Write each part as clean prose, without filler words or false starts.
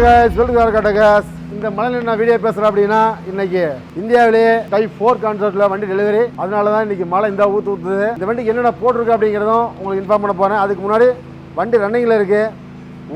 இந்த மலையில் நான் வீடியோ பேசுகிறேன் அப்படின்னா இன்னைக்கு இந்தியாவிலேயே டைப் 4 கான்செப்ட்டில் வண்டி டெலிவரி. அதனால தான் இன்னைக்கு மழை இந்த ஊற்றுது. இந்த வண்டிக்கு என்னென்ன போட்டிருக்கு அப்படிங்கிறதும் உங்களுக்கு இன்ஃபார்ம் பண்ண போகிறேன். அதுக்கு முன்னாடி வண்டி ரன்னிங்கில் இருக்குது,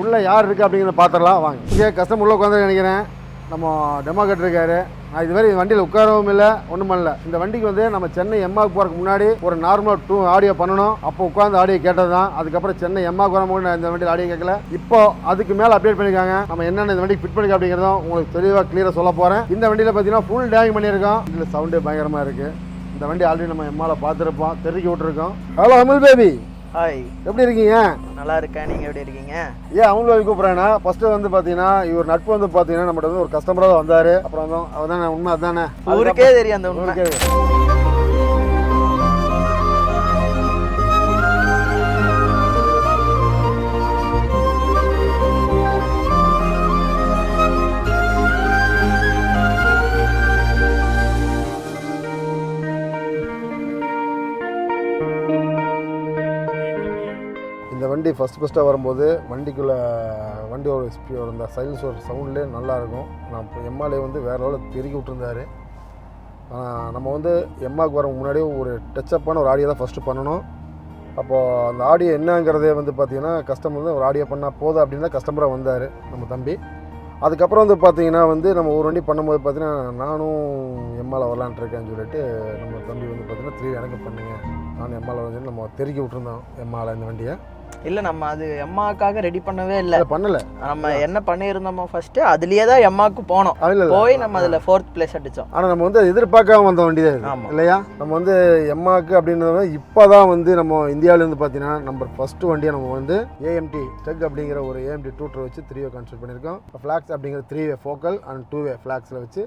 உள்ளே யார் இருக்குது அப்படிங்கிறத பார்த்துடலாம் வாங்க. இங்கே கஸ்டமர் உள்ள உட்காந்து நினைக்கிறேன். நம்ம டெமோ கேட்டிருக்காரு. நான் இதுவரை வண்டியில் உட்காரவும் இல்லை, ஒன்றும் பண்ணல. இந்த வண்டிக்கு வந்து நம்ம சென்னை எம்மாவுக்கு போகிறதுக்கு முன்னாடி ஒரு நார்மல் ஆடியோ பண்ணணும். அப்போ உட்காந்து ஆடியோ கேட்டது தான். அதுக்கப்புறம் சென்னை எம்மாவுக்கு வரும்போது நான் இந்த வண்டியில் ஆடியோ கேட்கல. இப்போ அதுக்கு மேலே அப்டேட் பண்ணியிருக்காங்க. நம்ம என்னென்ன இந்த வண்டிக்கு ஃபிட் பண்ணிக்க அப்படிங்கிறதும் உங்களுக்கு தெளிவாக கிளியராக சொல்ல போகிறேன். இந்த வண்டியில் பார்த்தீங்கன்னா ஃபுல் டேங் பண்ணியிருக்கோம். இதில் சவுண்டே பயங்கரமாக இருக்குது. இந்த வண்டி ஆல்ரெடி நம்ம எம்மாவில் பார்த்துருப்போம், தெரிவிக்க விட்டுருக்கோம். ஹலோ அமுல் பேபி, ஹாய், எப்படி இருக்கீங்க? நல்லா இருக்கேன். நீங்கள் எப்படி இருக்கீங்க? ஏன் அவங்கள கூப்பிட்றேன்னா, ஃபர்ஸ்ட்டு வந்து பார்த்தீங்கன்னா இவர் நட்பு வந்து பார்த்தீங்கன்னா நம்மகிட்ட வந்து ஒரு கஸ்டமராக வந்தார். அப்புறம் வந்து அதுதானே உண்மை, அதுதானே ஊருக்கே தெரியும் அந்த உண்மை. இந்த வண்டி ஃபஸ்ட்டாக வரும்போது வண்டியோட இந்த சைலன்ஸ் ஒரு சவுண்ட்லேயே நல்லாயிருக்கும். நான் இப்போ எம்மாலே வந்து வேறு லெவலில் தெருக்கி விட்டுருந்தாரு. நம்ம வந்து எம்மாவுக்கு வர முன்னாடியே ஒரு டச்சப்பான ஒரு ஆடியோ தான் ஃபஸ்ட்டு பண்ணணும். அப்போது அந்த ஆடியோ என்னங்கிறதே வந்து பார்த்திங்கன்னா கஸ்டமர் வந்து ஒரு ஆடியோ பண்ணால் போதும் அப்படின்னு தான் கஸ்டமராக வந்தார் நம்ம தம்பி. அதுக்கப்புறம் வந்து பார்த்திங்கன்னா வந்து நம்ம ஒரு வண்டி பண்ணும்போது பார்த்திங்கன்னா நானும் எம்மாவில் வரலான்ட்டு இருக்கேன்னு சொல்லிட்டு நம்ம தம்பி வந்து பார்த்திங்கன்னா 3 எனக்கு பண்ணுங்க, நானும் எம்மாவில் வந்து நம்ம தெருக்கி விட்டுருந்தோம் எம்மாவில் இந்த வண்டியை. இல்லை, நம்ம அது எம்மாக்காக ரெடி பண்ணவே இல்லை, பண்ணல. நம்ம என்ன பண்ணியிருந்தோமோ ஃபர்ஸ்ட்டு அதுலேயே தான் எம்மாவுக்கு போனோம். போய் நம்ம அதில் 4th பிளேஸ் அடித்தோம். ஆனால் நம்ம வந்து எதிர்பார்க்காம வந்த வண்டி தான் இல்லையா? நம்ம வந்து எம்மாக்கு அப்படின்றது இப்போ தான் வந்து நம்ம இந்தியாவிலேருந்து பார்த்தீங்கன்னா நம்பர் ஃபஸ்ட்டு வண்டியை நம்ம வந்து ஏஎம்டி டெக் அப்படிங்கிற ஒரு ஏஎம்டி டூட்டர் வச்சு 3 வே கான்செப்ட் பண்ணியிருக்கோம். ஃப்ளாக்ஸ் அப்படிங்கிற 3 வே ஃபோக்கல் அண்ட் 2 வே ஃப்ளாக்ஸில் வச்சு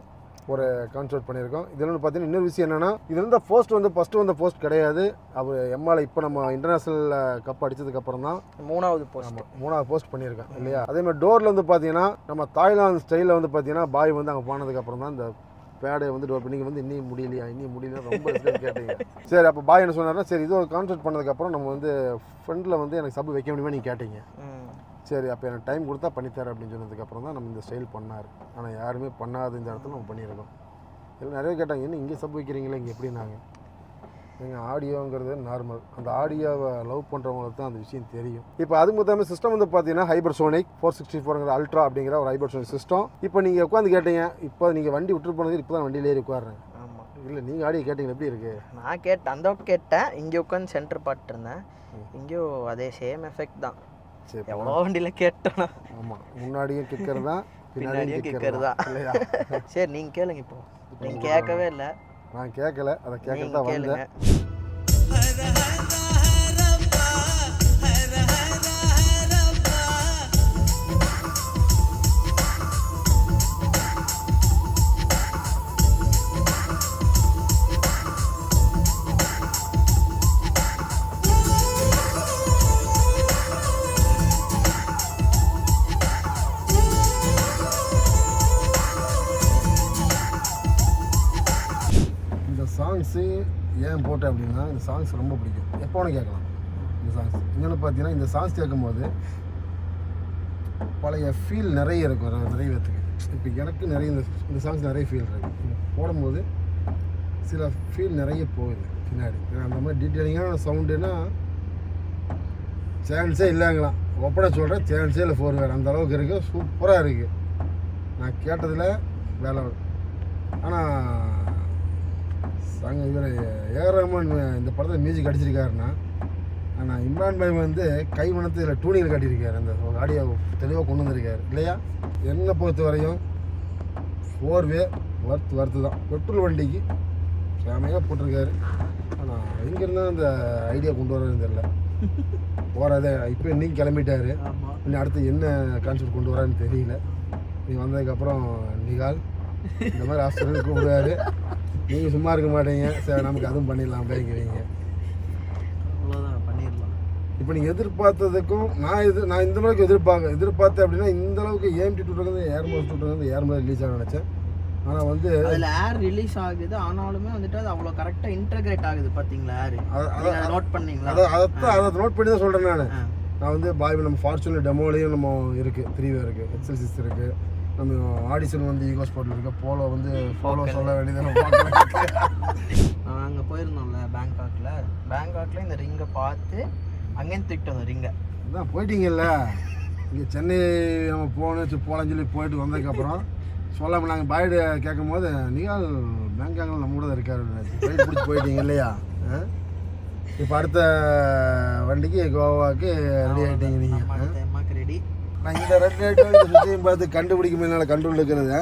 ஒரு கான்செப்ட் பண்ணியிருக்கோம். இதில் வந்து பார்த்தீங்கன்னா இன்னொரு விஷயம் என்னென்னா, இது வந்து ஃபஸ்ட்டு வந்த போஸ்ட் கிடையாது. அவர் எம்மாவில் இப்போ நம்ம இன்டர்நேஷ்னல் கப் அடித்ததுக்கப்புறம் தான் 3வது போஸ்ட் பண்ணியிருக்கேன் இல்லையா? அதேமாதிரி டோரில் வந்து பார்த்தீங்கன்னா நம்ம தாய்லாந்து ஸ்டைலில் வந்து பார்த்தீங்கன்னா பாய் வந்து அங்கே போனதுக்கப்புறம் தான் இந்த பேடை வந்து டோர் பண்ணி வந்து இன்னும் முடியலையா ரொம்ப கேட்டீங்க. சரி, அப்போ பாய் என்ன சொன்னார்னா, சரி இது ஒரு கான்செப்ட் பண்ணதுக்கப்புறம் நம்ம வந்து ஃப்ரெண்டில் வந்து எனக்கு சப்பு வைக்க முடியுமா நீங்கள் கேட்டீங்க. சரி, அப்போ எனக்கு டைம் கொடுத்தா பண்ணித்தரேன் அப்படின்னு சொன்னதுக்கப்புறம் தான் நம்ம இந்த ஸ்டைல் பண்ணார். ஆனால் யாருமே பண்ணாத இந்த இடத்துல நம்ம பண்ணியிருக்கோம். இதில் நிறைய கேட்டாங்க, என்ன இங்கே சப் வைக்கிறீங்களே, இங்கே எப்படின்னாங்க. எங்கள் ஆடியோங்கிறது நார்மல், அந்த ஆடியோவை லவ் பண்ணுறவங்களுக்கு தான் அந்த விஷயம் தெரியும். இப்போ அது மொத்தமே சிஸ்டம் வந்து பார்த்தீங்கன்னா ஹைபர்சோனிக் 464 அல்ட்ரா அப்படிங்கிற ஒரு ஹைபர்சோனிக் சிஸ்டம். இப்போ நீங்கள் உட்காந்து கேட்டீங்க, இப்போ நீங்கள் வண்டி விட்டு போனது இப்போ தான் வண்டியிலே உட்காருறேன். ஆமாம், இல்லை நீங்கள் ஆடியோ கேட்டீங்க எப்படி இருக்குது? நான் கேட்டேன். இங்கே உட்காந்து சென்டர் பாட்டுருந்தேன். இங்கேயும் அதே சேம் எஃபெக்ட் தான். சரி, எவ்வளோ வண்டியில் கேட்டோன்னா. ஆமாம், முன்னாடியும் கிக்கர் தான், பின்னாடியும் கிக்கர் தான் இல்லையா? சரி, நீங்கள் கேளுங்க. இப்போ நீங்கள் கேட்கவே இல்லை. நான் கேட்கல, அதை கேட்க தான் வந்தேன். சாங்ஸு ஏன் போட்டேன் அப்படின்னா, இந்த சாங்ஸ் ரொம்ப பிடிக்கும், எப்போ வேணும் கேட்கலாம் இந்த சாங்ஸ். இன்னொன்று பார்த்தீங்கன்னா இந்த சாங்ஸ் கேட்கும்போது பழைய ஃபீல் நிறைய இருக்கும் நிறைய பேத்துக்கு. இப்போ எனக்கு நிறைய இந்த சாங்ஸ் நிறைய ஃபீல் இருக்குது. போடும்போது சில ஃபீல் நிறைய போகுது பின்னாடி. அந்த மாதிரி டீட்டெயிலிங்கான சவுண்டுன்னா சான்ஸே இல்லைங்களாம். ஒப்பனை சொல்கிறேன், சான்ஸே இல்லை. 4 வேறு அந்த அளவுக்கு இருக்குது, சூப்பராக இருக்குது. நான் கேட்டதில் வேலை. ஆனால் அங்கே இவர் ஏஆர் ரஹ்மான் இந்த படத்தில் மியூசிக் அடிச்சிருக்காருன்னா, ஆனால் இம்ரான் பாய் வந்து கை வனத்து இதில் டூனியில் காட்டியிருக்காரு. அந்த ஆடியோ தெளிவாக கொண்டு வந்திருக்காரு இல்லையா? என்னை பொறுத்த வரையும் 4 வே வர்த்து தான். பெட்ரோல் வண்டிக்கு செமையாக போட்டிருக்காரு. ஆனால் எங்கேருந்தால் அந்த ஐடியா கொண்டு வரதுன்னு தெரியல. போகிறதே இப்போ இன்னைக்கு கிளம்பிட்டாரு. இன்னும் அடுத்து என்ன கான்செப்ட் கொண்டு வரான்னு தெரியல. நீ வந்ததுக்கப்புறம் நிகால் இந்த மாதிரி ஹாஸ்பிட்டலுக்கு கூப்பிடுவாரு. நீங்கள் சும்மா இருக்க மாட்டீங்க. சரி, நமக்கு அதுவும் பண்ணிடலாம் அப்படிங்கிறீங்க. அவ்வளோதான், பண்ணிடலாம். இப்போ நீங்கள் எதிர்பார்த்ததுக்கும் நான் இந்த மாதிரி எதிர்பார்த்தேன் அப்படின்னா, இந்த அளவுக்கு ஏஎம்டி டூட்டர் ஏர்மோஸ் ரிலீஸ் ஆக நினச்சேன். ஆனால் வந்து அதில் ஏர் ரிலீஸ் ஆகுது, ஆனாலுமே வந்துட்டு அது அவ்வளோ கரெக்டாக இன்டகிரேட் ஆகுது. பார்த்தீங்களா, ஏர் நோட் பண்ணீங்களா? அதை நோட் பண்ணி தான் சொல்கிறேன் நான். நான் வந்து பாய் நம்ம ஃபார்ச்சுனர் டெமோலையும் நம்ம இருக்குது 3 இருக்குது XL6 இருக்குது, நம்ம ஆடிஷன் வந்து ஈகோ ஸ்போர்ட்டில் இருக்குது, போலோ வந்து ஃபாலோ சொல்ல வேண்டியது அங்கே போயிருந்தோம்ல பேங்காக்கில் இந்த ரிங்கை பார்த்து அங்கேயும் தூக்கிட்டு வந்தோம் ரிங்கை. அதான் போயிட்டீங்கல்ல, இங்கே சென்னை நம்ம போகலான்னு சொல்லி போயிட்டு வந்ததுக்கப்புறம் சொல்லாமல் நாங்கள் பாய்டு கேட்கும் போது நீங்கள் பேங்காங்கில் நம்ம கூட தான் இருக்காரு ஃப்ளைட் பிடிச்சி போயிட்டீங்க இல்லையா. இப்போ அடுத்த வண்டிக்கு கோவாவுக்கு ரெடி ஆகிட்டீங்க நீங்கள். ரெடி. நான் இந்த ரெண்டு சுற்றியும் பார்த்து கண்டுபிடிக்க முடியல. கண்ட்ரோல் இருக்கிறது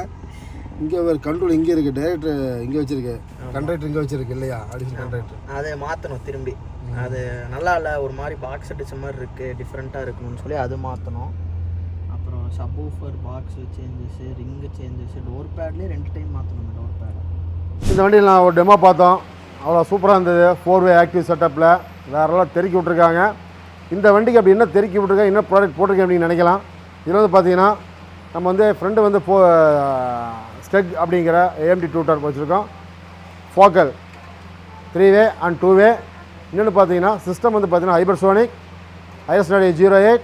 இங்கே ஒரு கண்ட்ரோல் இங்கே இருக்குது, டைரக்டர் இங்கே வச்சுருக்கு, கண்ட்ராக்டர் இங்கே வச்சுருக்கு இல்லையா, அடிஷனல் கண்ட்ராக்டர். அதை மாற்றணும் திரும்பி. அது நல்லா இல்லை, ஒரு மாதிரி பாக்ஸ் அடிச்ச மாதிரி இருக்குது, டிஃப்ரெண்ட்டாக இருக்கணும்னு சொல்லி அது மாற்றணும். அப்புறம் subwoofer box changes, ring changes, door பேட்லேயே 2 டைம் மாற்றணும் இந்த டோர் பேடை. இந்த வண்டியில் நான் ஒரு டெமோ பார்த்தோம், அவ்வளோ சூப்பராக இருந்தது. 4-வே ஆக்டிவ் செட்டப்பில் வேறெல்லாம் தெருக்கி விட்ருக்காங்க. இந்த வண்டிக்கு அப்படி என்ன தெருக்கி விட்ருக்காங்க, என்ன ப்ராடக்ட் போட்டிருக்கேன் அப்படின்னு நினைக்கலாம். இதில் வந்து பார்த்தீங்கன்னா நம்ம வந்து ஃப்ரெண்டு வந்து ஸ்டெக் அப்படிங்கிற AMD டூட்டர் வச்சுருக்கோம், ஃபோக்கல் 3-வே அண்ட் 2-வே. இன்னொன்று பார்த்தீங்கன்னா சிஸ்டம் வந்து பார்த்தீங்கன்னா ஹைபர்சோனிக் IS08,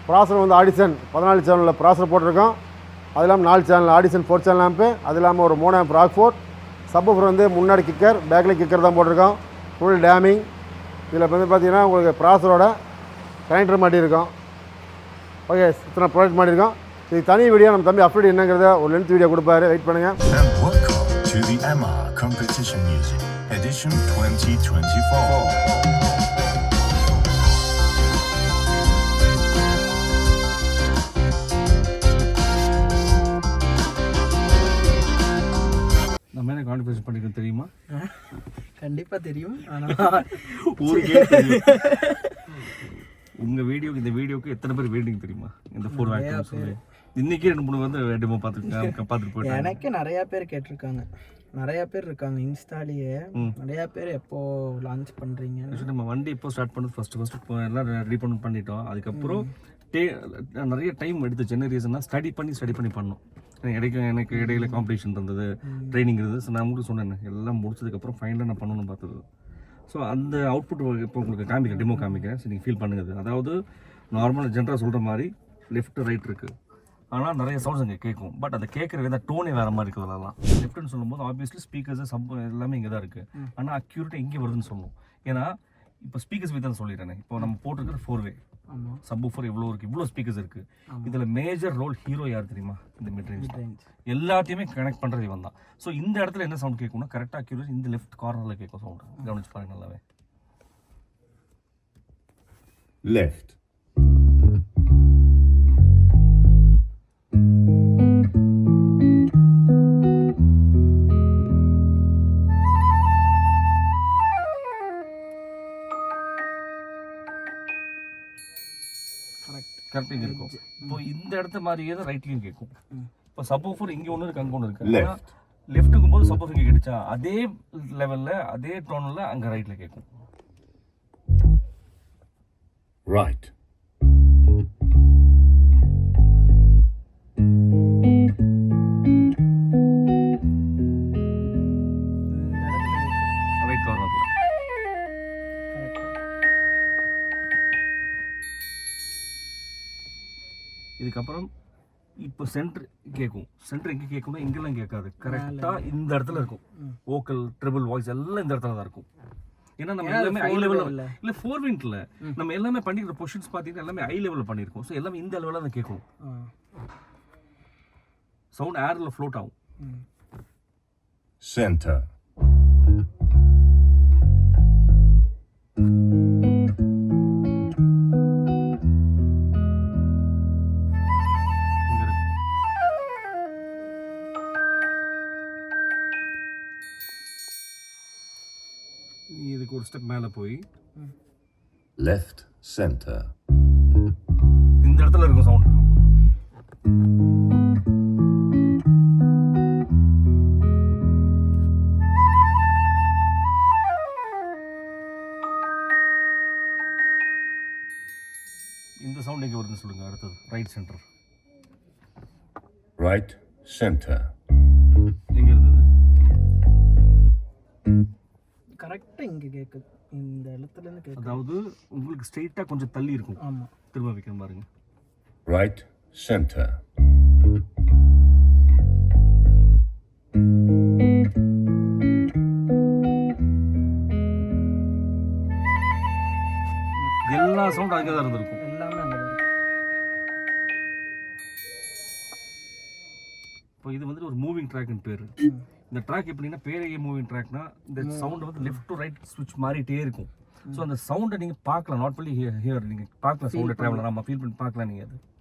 ப்ராசர் வந்து ஆடிசன் 14 சேனலில் ப்ராசர் போட்டிருக்கோம். அது இல்லாமல் 4 சேனல் ஆடிசன் 4 சேனல் லேம்ப்பு, அது இல்லாமல் ஒரு 3 ஆம்ப் ராக்ஃபோர்ட். சப்வூஃபர் வந்து முன்னாடி கிக்கர், பேக்கில் கிக்கர் தான் போட்டிருக்கோம். Full taming. இதில் வந்து பார்த்தீங்கன்னா உங்களுக்கு ப்ராசரோட கனெக்டர் மாட்டியிருக்கோம். ஓகே, இத்தனை ப்ராடக்ட் மாட்டியிருக்கோம். இது தனி வீடியோ நம்ம தம்பி அப்டேட் என்னங்கிறத ஒரு லென்த் வீடியோ கொடுப்பாரு, வெயிட் பண்ணுங்கள். To the EMA Competition Music Edition 2024. நம்ம என்ன கான்ட்ரிபியூஷன் பண்ணிருக்கோம் தெரியுமா? கண்டிப்பாக தெரியும். ஆனால் ஊருக்கே தெரியும். உங்கள் வீடியோக்கு இந்த வீடியோக்கு எத்தனை பேர் வெயிட்டிங் தெரியுமா? இந்த 4 ஆக்டர்ஸ் சொல்லி இன்றைக்கே 2-3 வந்து டெமோ பார்த்துட்டு போயிட்டாங்க. எனக்கு நிறையா பேர் கேட்டிருக்காங்க, நிறையா பேர் இருக்காங்க இன்ஸ்டாலேயே. நிறையா பேர் எப்போ லான்ச் பண்ணுறீங்க? நம்ம வண்டி எப்போ ஸ்டார்ட் பண்ணது ஃபஸ்ட்டு எல்லாம் ரெடி பண்ணிட்டோம். அதுக்கப்புறம் நிறைய டைம் எடுத்துச்சு. என்ன ரீசன்னா ஸ்டடி பண்ணி பண்ணோம். எனக்கு இடையில காம்படிஷன் இருந்தது, ட்ரைனிங் இருந்தது. ஸோ நான் உங்களுக்கு சொன்னேன், எல்லாம் முடிச்சதுக்கப்புறம் ஃபைனலாக நான் பண்ணணும்னு பார்த்தது. ஸோ அந்த அவுட்புட் இப்போ உங்களுக்கு காமிக்கிறேன், டெமோ காமிக்கிறேன். ஸோ நீங்கள் ஃபீல் பண்ணுங்க. அதாவது நார்மலாக ஜென்ரலாக சொல்கிற மாதிரி லெஃப்ட் ரைட் இருக்குது, ஆனால் நிறைய சவுண்ட்ஸ் அங்கே கேட்கும். பட் அதை கேட்குற வித டோனே வேறு மாதிரி இருக்குது. அதெல்லாம் லெஃப்ட்னு சொல்லும்போது ஆப்வியஸ்லி ஸ்பீக்கர்ஸ் எல்லாமே இங்கே தான் இருக்குது. ஆனால் அக்யூரேட்டாக எங்கே வருதுன்னு சொல்லணும். ஏன்னா இப்போ ஸ்பீக்கர்ஸ் வித் தான் சொல்லிடுறேன். இப்போ நம்ம போட்டிருக்கிற 4-வே சப்வூஃபர் எவ்வளோ இருக்குது, இவ்வளோ ஸ்பீக்கர்ஸ் இருக்குது. இதில் மேஜர் ரோல் ஹீரோ யார் தெரியுமா? இந்த மிட்ரேஞ்ச் எல்லாத்தையுமே கனெக்ட் பண்ணுறது இவன் தான். ஸோ இந்த இடத்துல என்ன சவுண்ட் கேட்கும்னா கரெக்டாக அக்யூரேட் இந்த லெஃப்ட் கார்னரில் கேட்கும் சவுண்ட். கவனிச்சு பாருங்க நல்லாவே. Left. கரெக்டாக இங்கே இருக்கும். இப்போ இந்த இடத்த மாதிரியே தான் ரைட்லையும் கேட்கும். இப்போ சப்வூஃபர் இங்கே ஒன்று இருக்குது, அங்கே ஒன்று இருக்குது. லெஃப்ட்டுக்கும் போது சப்வூஃபர் இங்கே கிடைச்சா அதே லெவலில் அதே டோனில் அங்கே ரைட்டில் கேட்கும். Right. ரைட் கார்னரில். இதுக்கப்புறம் இப்போ சென்டர் கேட்கும். சென்டர் எங்கே கேட்கும்னா இங்கெல்லாம் கேட்காது, கரெக்டாக இந்த இடத்துல இருக்கும். வோக்கல் ட்ரிபிள் வாய்ஸ் எல்லாம் இந்த இடத்துல தான் இருக்கும். ஏன்னா நம்ம எல்லாமே ஹை லெவலில் இல்லை 4-வீன்ல நம்ம எல்லாமே பண்ணிக்கிற பொசிஷன்ஸ் பார்த்தீங்கன்னா எல்லாமே ஹை லெவலில் பண்ணியிருக்கோம். ஸோ எல்லாமே இந்த லெவலில் தான் கேட்கும். சவுண்ட் ஏரில் ஃப்ளோட் ஆகும். Center. இதுக்கு ஒரு ஸ்டெப் மேலே போய் Left. Center. இந்த இடத்துல இருக்கும் சவுண்ட். இந்த சவுண்ட் எங்கே வருதுன்னு சொல்லுங்க. அடுத்தது ரைட் சென்டர். Right. Center. எங்கே இருந்தது? கரெக்டாக இங்கே கேட்குது. இந்த செலுத்துலேருந்து கேட்கும். அதாவது உங்களுக்கு ஸ்ட்ரெயிட்டாக கொஞ்சம் தள்ளி இருக்கும். ஆமாம். திரும்ப வைக்கிறேன் பாருங்க. Right, center. எல்லா சவுண்டும் அங்கே தான் இருந்திருக்கும். எல்லாமே அங்கே தான் இருக்கு. இப்போ இது வந்துட்டு ஒரு மூவிங் ட்ராக்னு பேர். இந்த ட்ராக் எப்படின்னா பேரையே மூவிங் ட்ராக்னா இந்த சவுண்ட் வந்து லெஃப்ட் டு ரைட் ஸ்விட்ச் மாறிட்டே இருக்கும். ஸோ அந்த சவுண்டை நீங்கள் பார்க்கலாம், நாட் ஒன்லி ஹியர், நீங்கள் பார்க்கலாம் சவுண்டை ட்ராவலர். ஆமாம், ஃபீல் பண்ணி பார்க்கலாம் நீங்கள். அது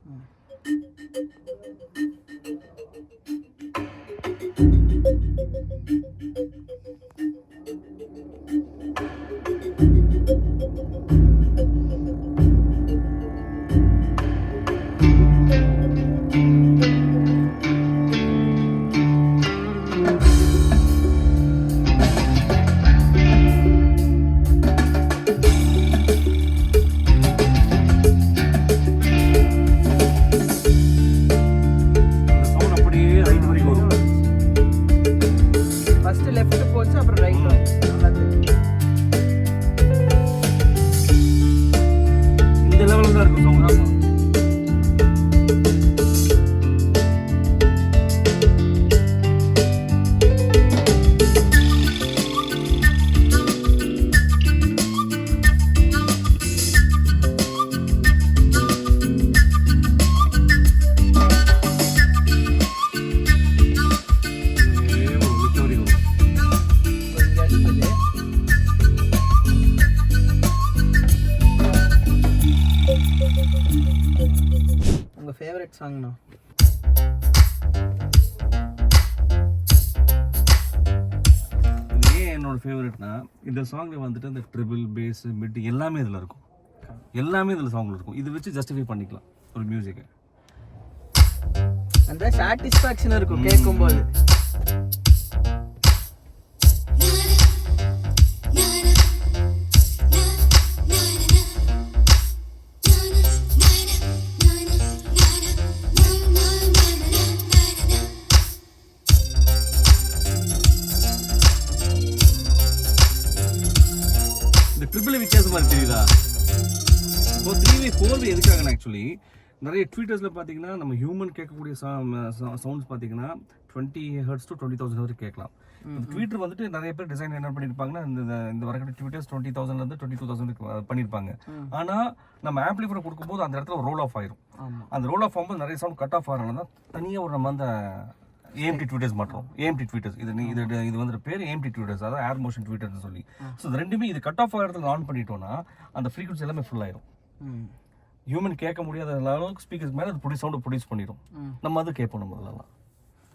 சவுண்ட் அப்படியே ரைட் வரைக்கும் வரும். ஃபஸ்ட்டு லெஃப்ட் போச்சு, அப்புறம் ரைட் வந்து நல்லா தெரியும். இந்த லெவலில் தான் இருக்கும் சவுண்ட். ஆமாம். ஒரு விட்டு வரைக்கும் வரும். இங்கே அடிச்சது. உங்கள் ஃபேவரட் சாங்ண்ணா? இது ஏன் என்னோட ஃபேவரட்னா, இந்த சாங்கில் வந்துட்டு இந்த ட்ரிபிள் பேஸ் மிட் எல்லாமே இதில் இருக்கும். எல்லாமே இதில் சாங்கில் இருக்கும். இது வச்சு ஜஸ்டிஃபை பண்ணிக்கலாம் ஒரு மியூசிக்கை. அந்த சாட்டிஸ்ஃபேக்ஷன் இருக்கும் கேட்கும்போது. இந்த ட்ரிபிள் வித்தியாசமா இருக்கு தெரியுதா? இப்போ 3-way 4-way எதுக்காக ஆக்சுவலி நிறைய ட்வீட்டர்ஸில் பார்த்தீங்கன்னா நம்ம ஹியூமன் கேட்கக்கூடிய சவுண்ட்ஸ் பார்த்தீங்கன்னா 20 ஹெர்ட்ஸ் to 20,000 வரைக்கும் கேட்கலாம். ட்வீட்டர் வந்துட்டு நிறைய பேர் டிசைன் என்ன பண்ணியிருப்பாங்கன்னா இந்த வரக்கூடிய ட்வீட்டர்ஸ் 20,000லேருந்து 22,000 பண்ணியிருப்பாங்க. ஆனால் நம்ம ஆம்பிளிஃபையர் கொடுக்கும்போது அந்த இடத்துல ரோல் ஆஃப் ஆயிரும். அந்த ரோல் ஆஃப் ஆகும்போது நிறைய சவுண்ட் கட் ஆஃப் ஆகிறனால தான் தனியாக ஒரு நம்ம அந்த ஏஎம்டி ட்வீட்டர்ஸ் மாற்றோம். ஏஎம்டி ட்வீட்டர்ஸ் இது வந்துட்டு பேர் ஏஎம்டி ட்வீட்டர்ஸ், அதாவது ஏர் மோஷன் ட்வீட்டர்னு சொல்லி. ஸோ இது ரெண்டுமே இது கட் ஆஃப் ஆகிறதுல ஆன் பண்ணிட்டோம்னா அந்த ஃப்ரீக்வன்சி எல்லாமே ஃபுல் ஆயிரும். ஹியூமன் கேட்க முடியாத அளவுக்கு ஸ்பீக்கர்ஸ் மேலே அது சவுண்டை ப்ரொடியூஸ் பண்ணிடும். நம்ம அது கேட்போம் நம்ம முதல்லாம்.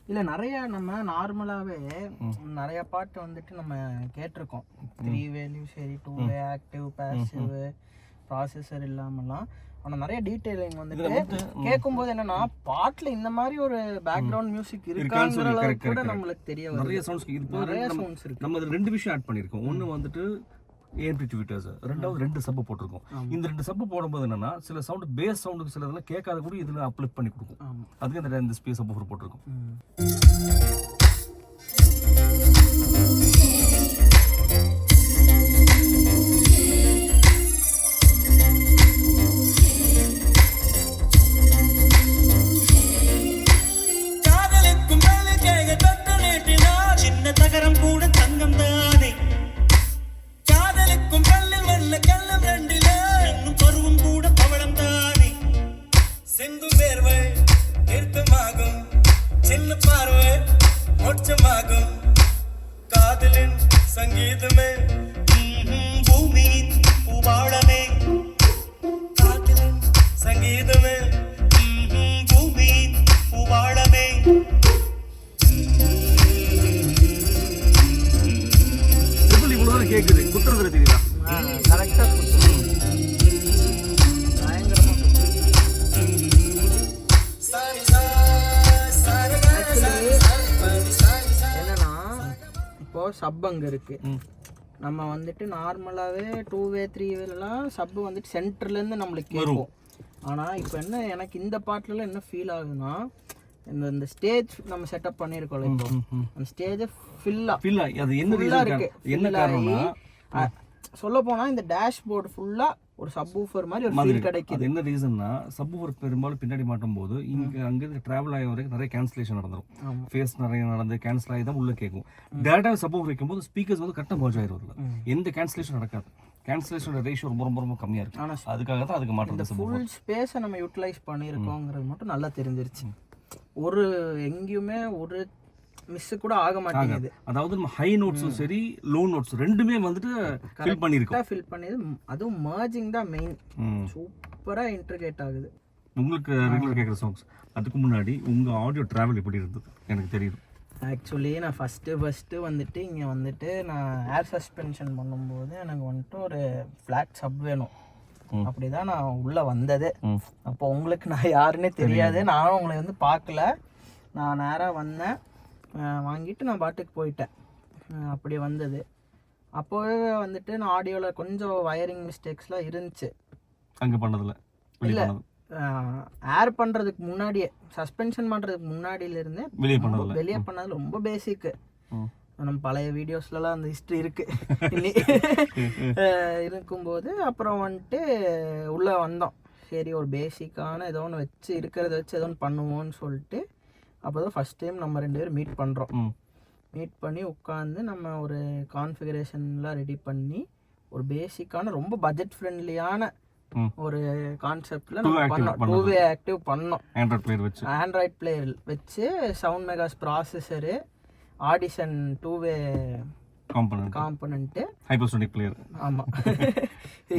இல்லை நிறைய நம்ம நார்மலாகவே நிறைய பாட்டு வந்துட்டு நம்ம கேட்டிருக்கோம். 3-வேலையும் சரி, 2-வே ஆக்டிவ் பேசிவ் ப்ராசஸர் இல்லாமலாம். ஆனால் நிறைய டீட்டெயிலிங் வந்துட்டு கேட்கும்போது என்னன்னா பாட்டில் இந்த மாதிரி ஒரு பேக்ரவுண்ட் மியூசிக் இருக்காங்கிற அளவுக்கு கூட நம்மளுக்கு தெரிய வருது. நிறைய சவுண்ட்ஸ் இருக்கு. நம்ம அதில் 2 விஷயம் ஆட் பண்ணியிருக்கோம். ஒன்று வந்துட்டு ஏஎம்டி ட்வீட்டர்ஸ், ரெண்டாவது 2 சப்பு போட்டிருக்கோம். இந்த 2 சப்பு போடும்போது என்னன்னா சில சவுண்ட் பேஸ் சவுண்டுக்கு சில இதெல்லாம் கேட்காத கூட இதில் அப்லிஃப்ட் பண்ணி கொடுக்கும். அதுக்கு இந்த ஸ்பேஸ் சப்பு போட்டிருக்கோம். சின்ன தகரம் கூட தங்கம் தானே, காதலுக்கும் பல்லில் வல்ல கள்ளம் ரெண்டிலே, இன்னும் பருவம் கூட பவளம் தானே, சிந்து வேர்வை நிறுத்தமாகும், சின்ன பார்வை மோட்சமாகும், காதலின் சங்கீதமே பூமியின் பூபாளமே, காதலின் சங்கீதமே பூமியின் பூபாளமே. கேக்குது குத்துறது தெரியுதா? கரெக்டா குத்துறோம். பயங்கரமா என்னன்னா இப்போ சப் அங்க இருக்கு. நம்ம வந்துட்டு நார்மலாவே 2-வே 3-வேலாம் சப் வந்துட்டு சென்டர்ல இருந்து நம்மளுக்கு கேட்கும். ஆனா இப்போ என்ன எனக்கு இந்த பாட்டுல என்ன ஃபீல் ஆகுதுன்னா, இந்த ஸ்டேஜ் நம்ம செட்டப் பண்ணியிருக்கோம்ல, இப்போ அந்த ஸ்டேஜ் ஃபில்லா அது என்ன இருக்கு. என்ன காரணம்னா சொல்ல போனால் இந்த டேஷ்போர்டு ஃபுல்லாக ஒரு சப்வூஃபர் மாதிரி ஒரு ஃபீல் கிடைக்குது. அது என்ன ரீசன்னா சப்வூஃபர் பெரும்பாலும் பின்னாடி மாட்டும் போது அங்கேருந்து ட்ராவல் ஆகிய வரைக்கும் நிறைய கேன்சலேஷன் நடந்துடும். ஃபேஸ் நிறைய நடந்து கேன்சல் ஆகி தான் உள்ளே கேட்கும். டேரெக்டாக சப்வூஃபர் வைக்கும்போது ஸ்பீக்கர்ஸ் வந்து கரெக்டாக மர்ஜ் ஆயிரும். எந்த கேன்சலேஷன் நடக்காது. கேன்சலேஷனோட ரேஷியோ ரொம்ப ரொம்ப ரொம்ப கம்மியாக இருக்குது. ஆனால் அதுக்காக தான் அதுக்கு மாற்றம். ஃபுல் ஸ்பேஸை நம்ம யூட்டிலைஸ் பண்ணியிருக்கோங்கிறது மட்டும் நல்லா தெரிஞ்சிருச்சு. ஒரு எங்கேயுமே ஒரு மிஸ் கூட ஆக மாட்டேங்குது. அதாவது நம்ம ஹை நோட்ஸும் சரி லோ நோட்ஸ் ரெண்டுமே வந்துட்டு ஃபில் பண்ணியிருக்கோம். ஃபில் பண்ணியது, அதுவும் மர்ஜிங் தான் மெயின். சூப்பராக இன்டர்கேட் ஆகுது. உங்களுக்கு ரெகுலர் கேட்குற சாங்ஸ். அதுக்கு முன்னாடி உங்கள் ஆடியோ ட்ராவல் எப்படி இருந்தது எனக்கு தெரியும். ஆக்சுவலி நான் ஃபஸ்ட்டு வந்துட்டு இங்கே வந்துட்டு நான் ஏர் சஸ்பென்ஷன் பண்ணும்போது எனக்கு வந்துட்டு ஒரு ஃப்ளாட் சப் வேணும். அப்படி தான் நான் உள்ளே வந்தது. அப்போ உங்களுக்கு நான் யாருன்னே தெரியாது, நானும் உங்களை வந்து பார்க்கல. நான் நேராக வந்தேன், வாங்கிட்டு நான் பாட்டுக்கு போயிட்டேன். அப்படி வந்தது. அப்போவே வந்துட்டு நான் ஆடியோவில் கொஞ்சம் வயரிங் மிஸ்டேக்ஸ்லாம் இருந்துச்சு. அங்கே பண்ணதில்ல இல்லை, ஏர் பண்ணுறதுக்கு முன்னாடியே, சஸ்பென்ஷன் பண்ணுறதுக்கு முன்னாடியிலேருந்தே வெளியே பண்ணது ரொம்ப பேசிக்கு. நம்ம பழைய வீடியோஸ்லலாம் அந்த ஹிஸ்ட்ரி இருக்குது இருக்கும்போது அப்புறம் வந்துட்டு உள்ளே வந்தோம். சரி ஒரு பேசிக்கான ஏதோ ஒன்று வச்சு இருக்கிறத வச்சு ஏதோ ஒன்று பண்ணுவோன்னு சொல்லிட்டு அப்போ தான் ஃபஸ்ட் டைம் நம்ம 2 பேரும் மீட் பண்ணுறோம். மீட் பண்ணி உட்காந்து நம்ம ஒரு கான்ஃபிகரேஷன்லாம் ரெடி பண்ணி ஒரு பேசிக்கான ரொம்ப பட்ஜெட் ஃப்ரெண்ட்லியான ஒரு கான்செப்டில் நம்ம பண்ணோம். 2-வே ஆக்டிவ் பண்ணோம். ஆண்ட்ராய்ட் பிளேயர் வச்சு சவுண்ட் மெகாஸ் processor, Audison two way component, hypersonic player. ஆமாம்.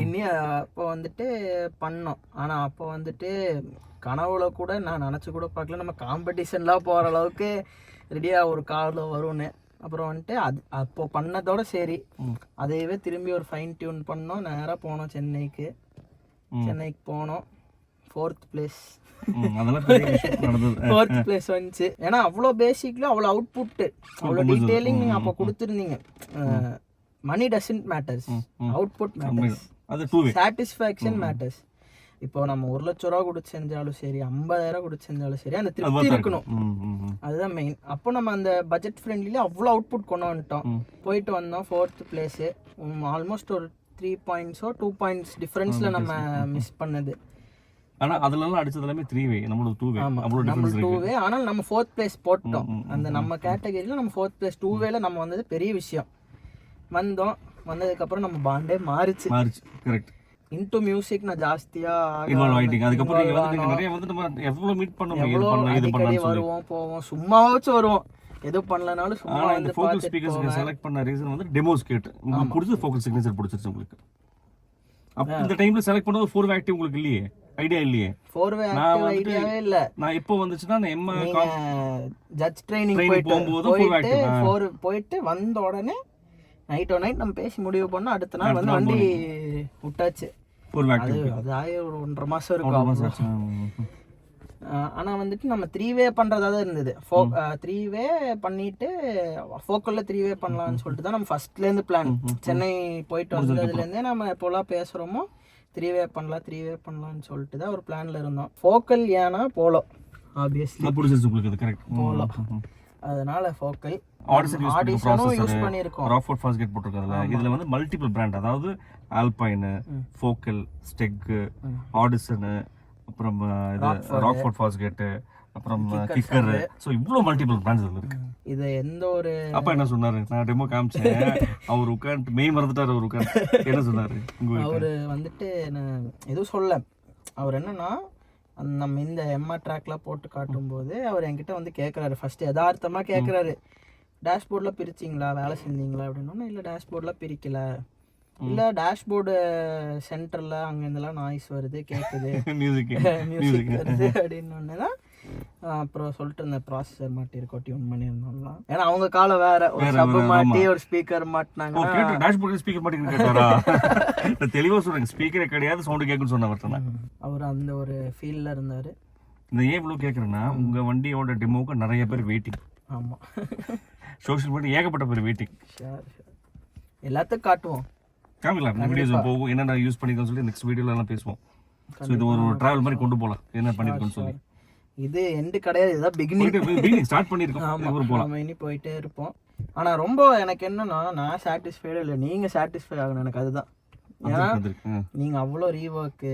இனி அப்போ வந்துட்டு பண்ணோம். ஆனால் அப்போ வந்துட்டு கனவுல கூட நான் நினச்சி கூட பார்க்கல நம்ம காம்படிஷன்லாம் போகிற அளவுக்கு ரெடியாக ஒரு காரில் வரும்னு. அப்புறம் வந்துட்டு அது அப்போ பண்ணதோட சரி, அதையவே திரும்பி ஒரு ஃபைன் டியூன் பண்ணோம். நேராக போனோம் சென்னைக்கு போனோம். 4th பிளேஸ் வந்துச்சு. ஏன்னா அவ்வளோ பேசிக்ல அவ்வளோ அவுட்புட்டு, அவ்வளோ டீட்டெயிலிங் நீங்கள் அப்போ கொடுத்துருந்தீங்க. Money doesn't matters, output matters, satisfaction matters. இப்போ நம்ம 1 லட்ச ரூபா கொடுத்து செஞ்சாலும் சரி, 50,000 கொடுத்து செஞ்சாலும் சரி, அந்த திருப்தி இருக்கணும். அதுதான் மெயின். அப்போ நம்ம அந்த பட்ஜெட் ஃப்ரெண்ட்லியில் அவ்வளோ அவுட்புட் கொண்டு வந்துட்டோம். போயிட்டு வந்தோம் 4th பிளேஸு. ஆல்மோஸ்ட் ஒரு 3 பாயிண்ட்ஸோ 2 பாயிண்ட்ஸ் டிஃப்ரென்ஸில் நம்ம மிஸ் பண்ணது. ஆனால் அதெல்லாம் அடிச்சது எல்லாமே 3-வே, நம்மளோட 2-வே. அவ்வளோ டிஃபரன்ஸ் இருக்கு. 2-வே. ஆனால் நம்ம 4th பிளேஸ் போட்டோம். அந்த நம்ம கேட்டகரியில் நம்ம 4th பிளேஸ் 2-வேல நம்ம வந்தது பெரிய விஷயம். வந்ததுக்கப்புறம் நம்ம பாண்டே மாறிச்சு. கரெக்ட். இன்டு மியூசிக் நான் ஜாஸ்தியா இன்வால்வ் ஆயிட்டீங்க. அதுக்கப்புறம் நீங்க வந்து நிறைய வந்து நம்ம எவ்வளவு மீட் பண்ணோம், இது பண்ணலாம் இது பண்ணலாம் வருவோம் போவோம், சும்மாவாச்சும் வருவோம், எது பண்ணலனாலும் சும்மா. இந்த ஃபோக்கஸ் ஸ்பீக்கர்ஸ்க்கு செலக்ட் பண்ண ரீசன் வந்து டெமோஸ் கேட்டு உங்களுக்கு பிடிச்ச ஃபோக்கஸ் சிக்னேச்சர் பிடிச்சிருச்சு உங்களுக்கு. அப்ப இந்த டைம்ல செலக்ட் பண்ணது 4-வே ஆக்டிவ் உங்களுக்கு இல்லையே, ஐடியா இல்லையே. 4-வே ஆக்டிவ் ஐடியாவே இல்ல. நான் இப்போ வந்துச்சுனா நான் எம்மா ஜட்ஜ் ட்ரைனிங் போகும்போது போயிட்டு வந்த உடனே நைட் நம்ம பேசி முடிவு பண்ணோம். அடுத்த நாள் வந்து வண்டி விட்டாச்சு. அது ஆகி ஒரு 1.5 மாசம் இருக்கும். ஆனால் வந்துட்டு நம்ம 3-வே பண்ணுறதா தான் இருந்தது. 3-வே பண்ணிட்டு ஃபோக்கலில் 3-வே பண்ணலான்னு சொல்லிட்டு தான் நம்ம ஃபர்ஸ்ட்லேருந்து பிளான். சென்னை போயிட்டு வந்ததுலேருந்தே நம்ம எப்போலாம் பேசுகிறோமோ 3-வே பண்ணலான்னு சொல்லிட்டு தான் ஒரு பிளானில் இருந்தோம். ஃபோக்கல் ஏன்னா போலோ ஆப்வியஸ்லி பிடிச்சிருச்சு உங்களுக்கு. கரெக்ட். போலோ, அதனால ஃபோக்கல் ஆடிஷனும் யூஸ் பண்ணியிருக்கோம். ராக்ஃபோர்ட் ஃபாஸ்கெட் போட்டிருக்கிறதுல இதுல வந்து மல்டிபிள் பிராண்ட், அதாவது ஆல்பைன், ஃபோக்கல், ஸ்டெக், ஆடிஷன், அப்புறம் இது ராக்ஃபோர்ட் ஃபாஸ்கெட், அப்புறம் கிக்கர். சோ இவ்ளோ மல்டிபிள் பிராண்ட்ஸ் இருக்கு. இது எந்த ஒரு அப்பா என்ன சொன்னாரு, நான் டெமோ காமிச்சேன், அவர் உட்கார்ந்து மெய் மறந்துட்டாரு. அவர் உட்கார்ந்து என்ன சொன்னாரு, அவரு வந்துட்டு நான் எதுவும் சொல்ல. அவர் என்னன்னா நம்ம இந்த எம்ஆ ட்ராக்லாம் போட்டு காட்டும்போது அவர் என்கிட்ட வந்து கேட்குறாரு. ஃபர்ஸ்ட் யதார்த்தமாக கேட்குறாரு, டேஷ்போர்டில் பிரிச்சிங்களா, வேலை செஞ்சீங்களா அப்படின்னா. இல்லை டேஷ்போர்டில் பிரிக்கல. இல்லை டேஷ்போர்டு சென்டரில் அங்கேருந்துலாம் நாய்ஸ் வருது, கேட்குது, மியூசிக் வருது அப்படின்னு தான். அப்புறம் சொல்லிட்டு இருந்தேன் ப்ராசஸர் மாட்டிருக்கோம், டியூன் பண்ணியிருந்தோம்லாம். ஏன்னா அவங்க காலம் வேற, ஒரு சப்பு மாட்டி ஒரு ஸ்பீக்கர் மாட்டினாங்க. ஸ்பீக்கர் மாட்டி கேட்டாரா? தெளிவாக சொல்றேன், ஸ்பீக்கரே கிடையாது, சவுண்டு கேட்குன்னு சொன்ன அவர் அந்த ஒரு ஃபீல்டில் இருந்தார். இந்த ஏன் இவ்வளோ கேட்குறேன்னா, உங்கள் வண்டியோட டெமோவுக்கு நிறைய பேர் வெயிட்டிங். ஆமாம், சோஷியல் மீடியா ஏகப்பட்ட பேர் வெயிட்டிங். எல்லாத்துக்கும் காட்டுவோம், காமிக்கலாம். வீடியோஸ் போகும், என்னென்ன யூஸ் பண்ணிக்கலாம்னு சொல்லி நெக்ஸ்ட் வீடியோல எல்லாம் பேசுவோம். ஸோ இது ஒரு டிராவல் மாதிரி கொண்டு போகலாம், என்ன பண்ணிருக்கோம்னு சொல்லி. இது எண்டு கிடையாது, இதுதான் பிகினிங். ஸ்டார்ட் பண்ணியிருக்கோம், நம்ம இனி போயிட்டே இருப்போம். ஆனால் ரொம்ப எனக்கு என்னன்னா நான் சாட்டிஸ்ஃபைடு இல்லை, நீங்கள் சாட்டிஸ்ஃபை ஆகணும் எனக்கு அதுதான். ஏன்னா நீங்கள் அவ்வளோ ரீஒர்க்கு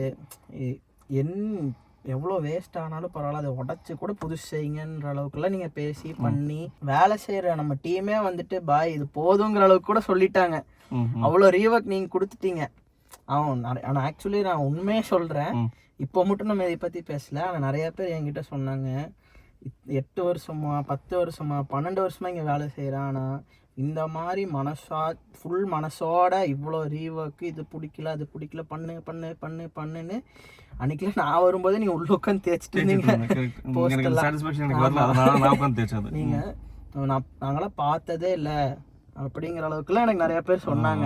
எவ்வளோ வேஸ்ட் ஆனாலும் பரவாயில்ல, அதை உடச்சி கூட புதுசு செய்யுங்கன்ற அளவுக்குலாம் நீங்கள் பேசி பண்ணி வேலை செய்கிற நம்ம டீமே வந்துட்டு பாய் இது போதுங்கிற அளவுக்கு கூட சொல்லிட்டாங்க. அவ்வளோ ரீஒர்க் நீங்கள் கொடுத்துட்டீங்க. ஆனால் ஆக்சுவலி நான் உண்மையே சொல்கிறேன், இப்போ மட்டும் நம்ம இதை பற்றி பேசல, ஆனால் நிறைய பேர் என்கிட்ட சொன்னாங்க 8 வருஷமா 10 வருஷமா 12 வருஷமா இங்கே வேலை செய்கிறேன், ஆனால் இந்த மாதிரி ஃபுல் மனசோட இவ்வளோ ரீஒர்க்கு இது பிடிக்கல அது பிடிக்கல பண்ணுன்னு அன்னைக்குலாம் நான் வரும்போது நீங்கள் உள்ள உட்காந்து தேய்ச்சிட்டு இருந்தீங்க. நீங்கள் நாங்களாம் பார்த்ததே இல்லை அப்படிங்கிற அளவுக்குலாம் எனக்கு நிறைய பேர் சொன்னாங்க.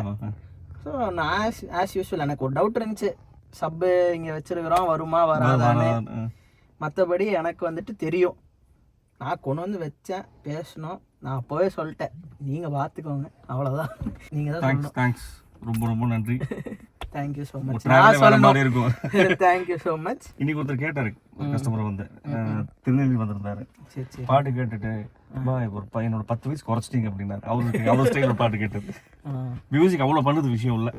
ஸோ நான் ஆஸ் யூஸ்வல் எனக்கு ஒரு டவுட் இருந்துச்சு, சப்பு இங்கே வச்சிருக்கிறோம் வருமா வராதான்னு. மற்றபடி எனக்கு வந்துட்டு தெரியும், நான் கொண்டு வந்து வச்சேன் பேசணும், நான் அப்போவே சொல்லிட்டேன், நீங்கள் பார்த்துக்கோங்க அவ்வளோதான். நீங்கள் தான் தேங்க்ஸ், ரொம்ப ரொம்ப நன்றி. Thank you so much. நான் சொல்லணும் தேங்க்யூ ஸோ மச். இன்னைக்கு ஒருத்தர் கேட்டாரு, கஸ்டமர் வந்து திருநெல்வேலி வந்திருந்தாரு, பாட்டு கேட்டுட்டு ஒரு என்னோட 10 வயசு குறைச்சிட்டீங்க அப்படின்னாரு. அவ்வளோ ஸ்டைலில் பாட்டு கேட்டது. மியூசிக் அவ்வளோ பண்ணுது விஷயம் இல்லை.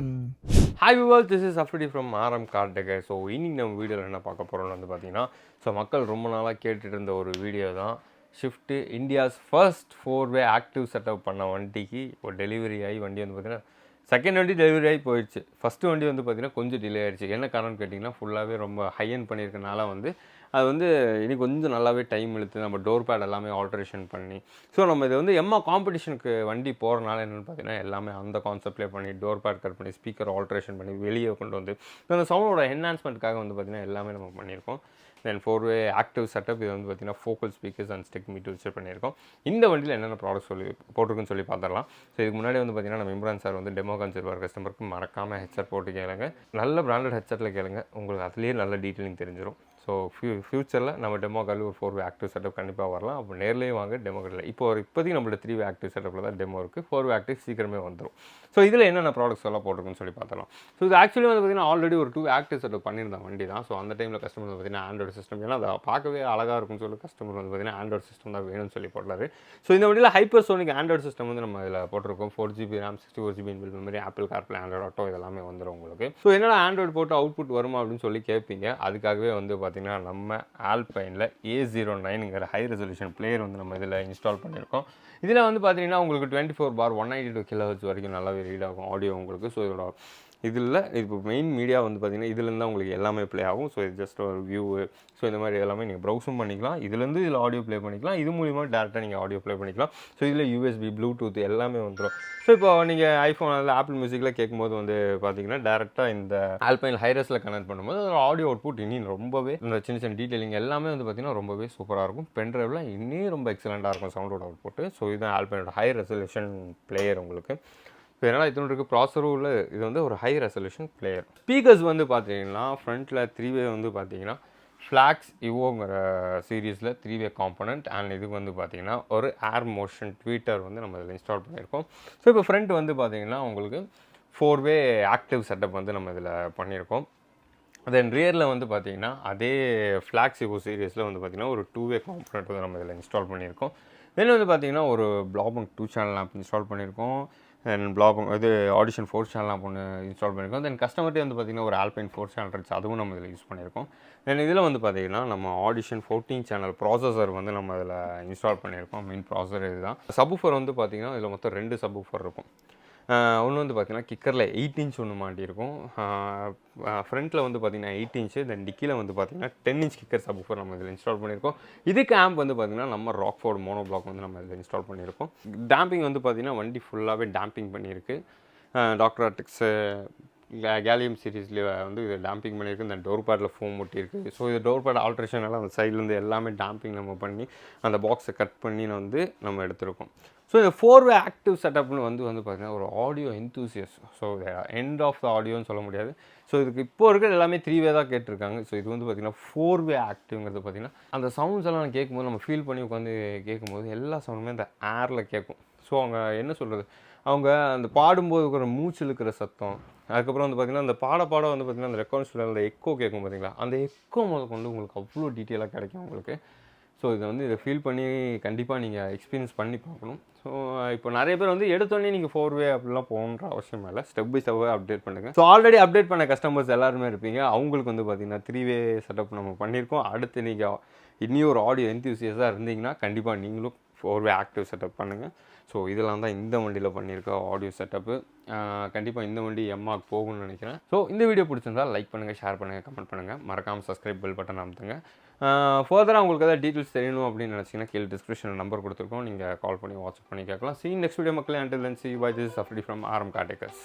Hi viewers, this is Afridi from ஆரம் கார்டெகர். ஸோ இன்னைக்கு நம்ம வீடியோவில் என்ன பார்க்க போகிறோம்னு வந்து பார்த்தீங்கன்னா, ஸோ மக்கள் ரொம்ப நாளாக கேட்டுட்டு இருந்த ஒரு வீடியோ தான், ஷிஃப்ட்டு இந்தியாஸ் ஃபர்ஸ்ட் 4-வே ஆக்டிவ் செட்டப் பண்ண வண்டிக்கு ஒரு டெலிவரி ஆகி வண்டி வந்து பார்த்தீங்கன்னா செகண்ட் வண்டி டெலிவரி ஆகி போயிடுச்சு. ஃபஸ்ட்டு வண்டி வந்து பார்த்திங்கன்னா கொஞ்சம் டிலே ஆகிடுச்சு. என்ன காரணம்னு கேட்டிங்கன்னா, ஃபுல்லாகவே ரொம்ப ஹை எண்ட் பண்ணியிருக்கனால வந்து அது வந்து இன்னைக்கு கொஞ்சம் நல்லாவே டைம் இழுத்து நம்ம டோர் பேட் எல்லாமே ஆல்ட்ரேஷன் பண்ணி, ஸோ நம்ம இது வந்து எம்மா காம்படிஷனுக்கு வண்டி போகிறனால என்னென்னு பார்த்தீங்கன்னா எல்லாமே அந்த கான்செப்ட்லேயே பண்ணி டோர் பேட் கட் பண்ணி ஸ்பீக்கர் ஆல்ட்ரேஷன் பண்ணி வெளியே கொண்டு வந்து அந்த சவுண்டோட என்ஹான்ஸ்மெண்ட்டுக்காக வந்து பார்த்திங்கன்னா எல்லாமே நம்ம பண்ணியிருக்கோம். தென் 4-வே ஆக்டிவ் செட்டப், இது வந்து பார்த்திங்கன்னா focal speakers and stick meter வச்சு பண்ணியிருக்கோம். இந்த வண்டியில் என்னென்ன ப்ராடக்ட் போட்டிருக்குன்னு சொல்லி பார்த்துடலாம். ஸோ இதுக்கு முன்னாடி வந்து பார்த்திங்கன்னா நம்ம இம்ரான் சார் வந்து டெமோ காமிச்சிருப்பார், கஸ்டமருக்கு மறக்காமல் ஹெட்செட் போட்டு கேளுங்க, நல்ல பிராண்டட் ஹெட்செட்டில் கேளுங்க, உங்களுக்கு அதுலேயே நல்ல டீட்டெயிலிங் தெரிஞ்சிடும். ஸோ ஃபியூச்சரில் நம்ம டெமோ காலில் ஒரு 4-வே ஆக்டிவ் செட்டப் கண்டிப்பாக வரலாம். அப்போ நேர்லேயே வாங்க டெமோ காலில். இப்போதைக்கு நம்மளோட 3-வே ஆக்டிவ் செட்டப்பில் தான் டெமோ இருக்குது. 4-வே ஆக்டிவ் சீக்கிரமே வந்துடும். ஸோ இதில் என்னென்ன ப்ராடக்ட்ஸ் எல்லாம் போட்டிருக்குன்னு சொல்லி பார்த்தலாம். ஸோ இது ஆக்சுவலி வந்து பார்த்திங்கன்னா ஆல்ரெடி ஒரு 2 ஆக்டிவ் செட்டப் பண்ணியிருந்த வண்டி தான். ஸோ அந்த டைமில் கஸ்டமர் வந்து பார்த்திங்கன்னா ஆண்ட்ராய்டு சிஸ்டம், ஏன்னா அதை பார்க்கவே அழகாக இருக்கும்னு சொல்லி கஸ்டமர் வந்து பார்த்திங்கன்னா ஆண்ட்ராய்டு சிஸ்டம் தான் வேணும்னு சொல்லி போட்டாரு. ஸோ இந்த வண்டியில் ஹைப்பர்சோனிக் ஆண்ட்ராய்டு சிஸ்டம் வந்து நம்ம இதில் போட்டிருக்கோம். 4GB RAM 64GB inbuilt memory, apple CarPlay, Android auto இதெல்லாமே வந்துடும் உங்களுக்கு. ஸோ என்னடா ஆண்ட்ராய்டு போட்டு அவுட்புட் வருமா அப்படின்னு சொல்லி கேட்பீங்க. அதுக்காகவே வந்து பார்த்திங்கன்னா நம்ம ஆல்பைனில் A09ங்கிற ஹை ரெசல்யூஷன் பிளேயர் வந்து நம்ம இதில் இன்ஸ்டால் பண்ணியிருக்கோம். இதில் வந்து பார்த்தீங்கன்னா உங்களுக்கு 24/192 kHz வரைக்கும் நல்லாவே ரீட் ஆகும் ஆடியோ உங்களுக்கு. ஸோ இதோட இதில் இப்போ மெயின் மீடியா வந்து பார்த்திங்கன்னா இதுலேருந்து தான் உங்களுக்கு எல்லாமே ப்ளே ஆகும். ஸோ இது ஜஸ்ட் ஒரு வியூ, ஸோ இந்த மாதிரி எல்லாமே நீங்கள் ப்ரௌஸும் பண்ணிக்கலாம், இதுலேருந்து இதில் ஆடியோ ப்ளே பண்ணிக்கலாம், இது மூலிமா டேரெக்டாக நீங்கள் ஆடியோ ப்ளே பண்ணிக்கலாம். ஸோ இதில் USB, ப்ளூடூத் எல்லாமே வந்துடும். ஸோ இப்போ நீங்கள் ஐஃபோன் அதில் ஆப்பிள் மியூசிக்கில் கேட்கும்போது வந்து பார்த்தீங்கன்னா டேரெக்டாக இந்த ஆல்பைன் ஹைரஸில் கனெக்ட் பண்ணும்போது அதோட ஆடியோ அவுட்புட் இன்னும் ரொம்பவே இந்த சின்ன டீட்டெயிலிங் எல்லாமே வந்து பார்த்திங்கன்னா ரொம்பவே சூப்பராக இருக்கும். பென்ட்ரைவில் இன்னும் ரொம்ப எக்ஸலண்ட்டாக இருக்கும் சவுண்டோட அவுட்புட்டு. ஸோ இதுதான் ஆல்பைனோட ஹை ரெசல்யூஷன் பிளேயர் உங்களுக்கு. இப்போ என்னன்னா இது இருக்குது ப்ராசரும் இல்லை, இது வந்து ஒரு ஹை ரெசல்யூஷன் பிளேயர். ஸ்பீக்கர்ஸ் வந்து பார்த்தீங்கன்னா ஃப்ரண்ட்டில் 3-வே வந்து பார்த்தீங்கன்னா ஃப்ளாக்ஸ் இவோங்கிற சீரீஸில் 3-வே காம்பனண்ட், அண்ட் இதுக்கு வந்து பார்த்தீங்கன்னா ஒரு ஏர் மோஷன் ட்வீட்டர் வந்து நம்ம இதில் இன்ஸ்டால் பண்ணியிருக்கோம். ஸோ இப்போ ஃப்ரண்ட் வந்து பார்த்தீங்கன்னா உங்களுக்கு 4-வே ஆக்டிவ் செட்டப் வந்து நம்ம இதில் பண்ணியிருக்கோம். தென் ரியரில் வந்து பார்த்தீங்கன்னா அதே ஃப்ளாக்ஸ் இவோ சீரீஸில் வந்து பார்த்தீங்கன்னா ஒரு 2-வே காம்பனண்ட் வந்து நம்ம இதில் இன்ஸ்டால் பண்ணியிருக்கோம். தென் வந்து பார்த்தீங்கன்னா ஒரு பிளாபங்க் 2 சேனல் ஆப் இன்ஸ்டால் பண்ணியிருக்கோம். தென் பிளாபங்க் இது ஆடிஷன் 4 சேனல் ஆப் ஒன்று இன்ஸ்டால் பண்ணியிருக்கோம். தென் கஸ்டமர்ட்டே வந்து பார்த்திங்கன்னா ஒரு ஆல்பைன் 4 சேனல் இருந்துச்சு, அதுவும் நம்ம இதில் யூஸ் பண்ணியிருக்கோம். தென் இதில் வந்து பார்த்திங்கன்னா நம்ம ஆடிஷன் 14 சேனல் ப்ராசஸர் வந்து நம்ம இதில் இன்ஸ்டால் பண்ணியிருக்கோம். மெயின் ப்ராசஸர் இதுதான். சப்வூஃபர் வந்து பார்த்திங்கன்னா இதில் மொத்தம் 2 சப்வூஃபர் இருக்கும். ஒன்று வந்து பார்த்திங்கன்னா கிக்கரில் 8 இன்ச் ஒன்று மாட்டியிருக்கும். ஃப்ரண்ட்டில் வந்து பார்த்திங்கன்னா 8 இன்ச்சு, தென் டிக்கியில் வந்து பார்த்திங்கன்னா 10 இன்ச் கிக்கர் சப்வூஃபர் நம்ம இதில் இன்ஸ்டால் பண்ணியிருக்கோம். இதுக்கு ஆம்ப் வந்து பார்த்திங்கன்னா நம்ம ராக்ஃபோர்ட் மோனோ பிளாக் வந்து நம்ம இதில் இன்ஸ்டால் பண்ணியிருக்கோம். டேம்பிங் வந்து பார்த்திங்கன்னா வண்டி ஃபுல்லாகவே டேம்பிங் பண்ணியிருக்கு. டாக்டர் ஆர்டிக்ஸு கேலியம் சீரீஸ்லேயே வந்து இது டேம்பிங் பண்ணியிருக்கு. இந்த டோர் பேடில் ஃபோம் ஒட்டியிருக்கு. ஸோ இது டோர் பேட் ஆல்ட்ரேஷன் எல்லாம் அந்த சைட்லேருந்து எல்லாமே டேம்பிங் நம்ம பண்ணி அந்த பாக்ஸை கட் பண்ணி வந்து நம்ம எடுத்திருக்கோம். ஸோ இந்த 4-வே ஆக்டிவ் செட்டப்னு வந்து பார்த்திங்கன்னா ஒரு audio enthusiast, so end of the ஆடியோன்னு சொல்ல முடியாது. ஸோ இதுக்கு இப்போ இருக்கிற எல்லாமே 3-வே தான் கேட்டிருக்காங்க. ஸோ இது வந்து பார்த்திங்கன்னா 4-வே ஆக்டிவ்ங்கிறது பார்த்திங்கன்னா அந்த சவுண்ட்ஸ் எல்லாம் கேட்கும்போது நம்ம ஃபீல் பண்ணி உட்காந்து கேட்கும்போது எல்லா சவுண்டுமே இந்த ஏரில் கேட்கும். ஸோ அவங்க என்ன சொல்கிறது, அவங்க அந்த பாடும்போது இருக்கிற மூச்சு இழுக்கிற சத்தம், அதுக்கப்புறம் வந்து பார்த்திங்கன்னா அந்த பாட வந்து பார்த்திங்கன்னா அந்த ரெக்கார்ட்ஸில் அந்த எக்கோ கேட்கும் பார்த்திங்களா, அந்த எக்கோ முதல் கொண்டு உங்களுக்கு அவ்வளோ டீட்டெயிலாக கிடைக்கும் உங்களுக்கு. ஸோ இதை ஃபீல் பண்ணி கண்டிப்பாக நீங்கள் எக்ஸ்பீரியன்ஸ் பண்ணி பார்க்கணும். ஸோ இப்போ நிறைய பேர் வந்து எடுத்தோடனே நீங்கள் 4-வே அப்படிலாம் போகணுன்ற அவசியம் இல்லை. ஸ்டெப் பை ஸ்டெப்பாக அப்டேட் பண்ணுங்கள். ஸோ ஆல்ரெடி அப்டேட் பண்ண கஸ்டமர்ஸ் எல்லாருமே இருப்பீங்க. அவங்களுக்கு வந்து பார்த்திங்கன்னா 3-வே செட்டப் நம்ம பண்ணியிருக்கோம். அடுத்து நீங்கள் இன்னும் ஒரு ஆடியோ என்தூசியஸாக இருந்தீங்கன்னா கண்டிப்பாக நீங்களும் 4-வே ஆக்டிவ் செட்டப் பண்ணுங்கள். ஸோ இதெல்லாம் தான் இந்த வண்டியில் பண்ணியிருக்க ஆடியோ செட்டப்பு. கண்டிப்பாக இந்த வண்டி எம்மாக்கு போகும்னு நினைக்கிறேன். ஸோ இந்த வீடியோ பிடிச்சிருந்தால் லைக் பண்ணுங்கள், ஷேர் பண்ணுங்கள், கமெண்ட் பண்ணுங்கள். மறக்காமல் சப்ஸ்கிரைப் பெல் பட்டன் அமுத்துங்க. ஃபர்தராக உங்களுக்கு ஏதாவது டீட்டெயில்ஸ் தெரியணும் அப்படின்னு நினச்சிங்கன்னா கீழே டிஸ்கிரிப்ஷனில் நம்பர் கொடுத்துருக்கோம். நீங்கள் கால் பண்ணி வாட்ஸ்அப் பண்ணி கேட்கலாம். See you next video மக்களே. Until then, see you. Bye. This is Afridi from RM Car Takers.